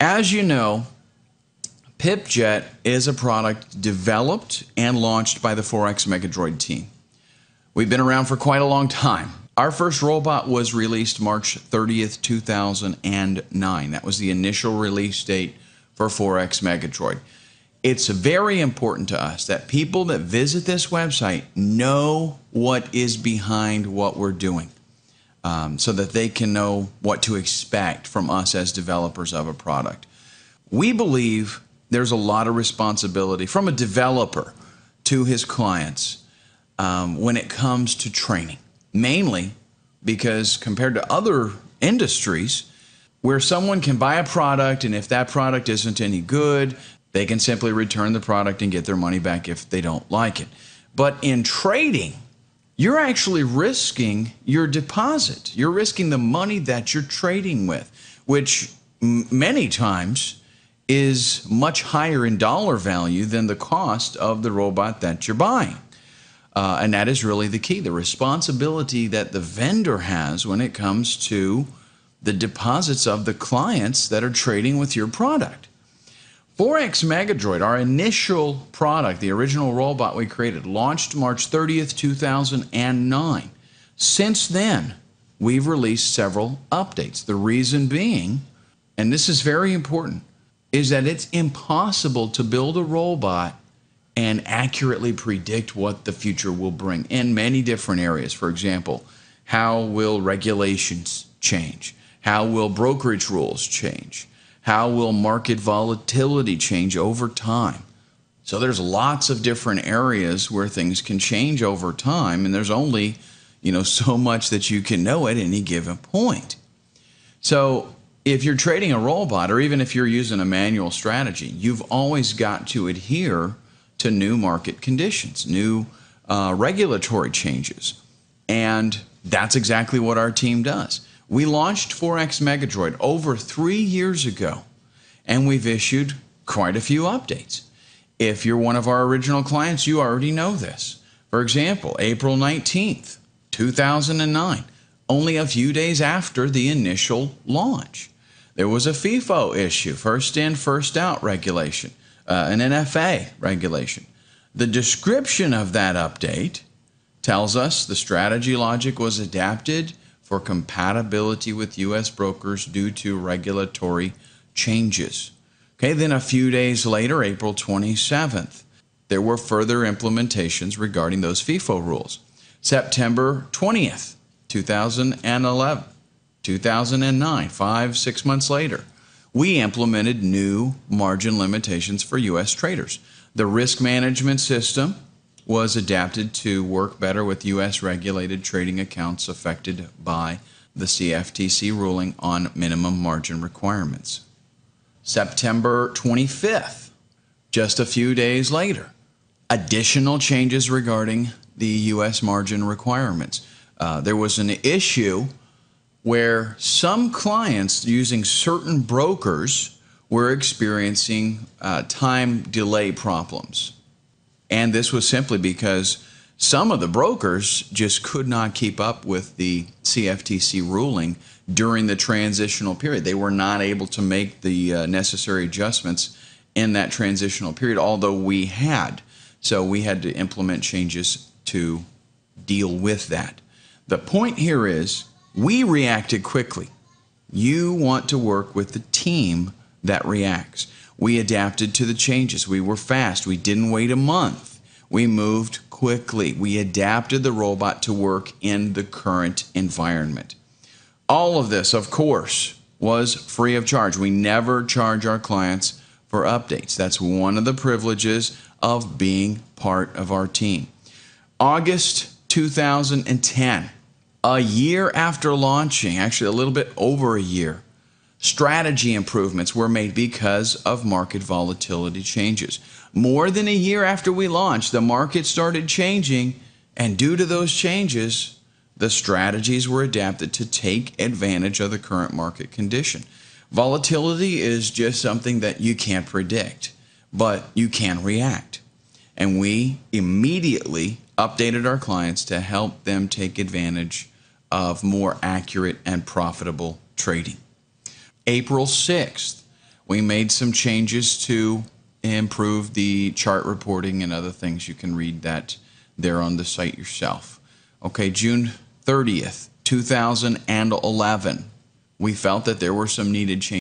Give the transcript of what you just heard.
As you know, Pipjet is a product developed and launched by the Forex Megadroid team. We've been around for quite a long time. Our first robot was released March 30th, 2009. That was the initial release date for Forex Megadroid. It's very important to us that people that visit this website know what is behind what we're doing, so that they can know what to expect from us as developers of a product. We believe there's a lot of responsibility from a developer to his clients when it comes to training, mainly because compared to other industries where someone can buy a product and if that product isn't any good, they can simply return the product and get their money back if they don't like it. But in trading, you're actually risking your deposit. You're risking the money that you're trading with, which many times is much higher in dollar value than the cost of the robot that you're buying. And that is really the key, the responsibility that the vendor has when it comes to the deposits of the clients that are trading with your product. Forex Megadroid, our initial product, the original robot we created, launched March 30th, 2009. Since then, we've released several updates. The reason being, and this is very important, is that it's impossible to build a robot and accurately predict what the future will bring in many different areas. For example, how will regulations change? How will brokerage rules change? How will market volatility change over time? So there's lots of different areas where things can change over time, and there's only, so much that you can know at any given point. So if you're trading a robot, or even if you're using a manual strategy, you've always got to adhere to new market conditions, new regulatory changes. And that's exactly what our team does. We launched Forex Megadroid over 3 years ago, and we've issued quite a few updates. If you're one of our original clients, you already know this. For example, April 19th, 2009, only a few days after the initial launch, there was a FIFO issue, first in, first out regulation, an NFA regulation. The description of that update tells us the strategy logic was adapted for compatibility with U.S. brokers due to regulatory changes. Okay, then a few days later, April 27th, there were further implementations regarding those FIFO rules. September 20th, 2011, 2009, 5-6 months later, we implemented new margin limitations for U.S. traders. The risk management system was adapted to work better with U.S. regulated trading accounts affected by the CFTC ruling on minimum margin requirements. September 25th, just a few days later, additional changes regarding the U.S. margin requirements. There was an issue where some clients using certain brokers were experiencing time delay problems. And this was simply because some of the brokers just could not keep up with the CFTC ruling during the transitional period. They were not able to make the necessary adjustments in that transitional period, although we had. So we had to implement changes to deal with that. The point here is we reacted quickly. You want to work with the team that reacts. We adapted to the changes. We were fast. We didn't wait a month. We moved quickly. We adapted the robot to work in the current environment. All of this, of course, was free of charge. We never charge our clients for updates. That's one of the privileges of being part of our team. August 2010, a year after launching, actually a little bit over a year, strategy improvements were made because of market volatility changes. More than a year after we launched, the market started changing, and due to those changes, the strategies were adapted to take advantage of the current market condition. Volatility is just something that you can't predict, but you can react. And we immediately updated our clients to help them take advantage of more accurate and profitable trading. April 6th, We made some changes to improve the chart reporting and other things. You can read that there on the site yourself. Okay, June 30th, 2011, we felt that there were some needed changes.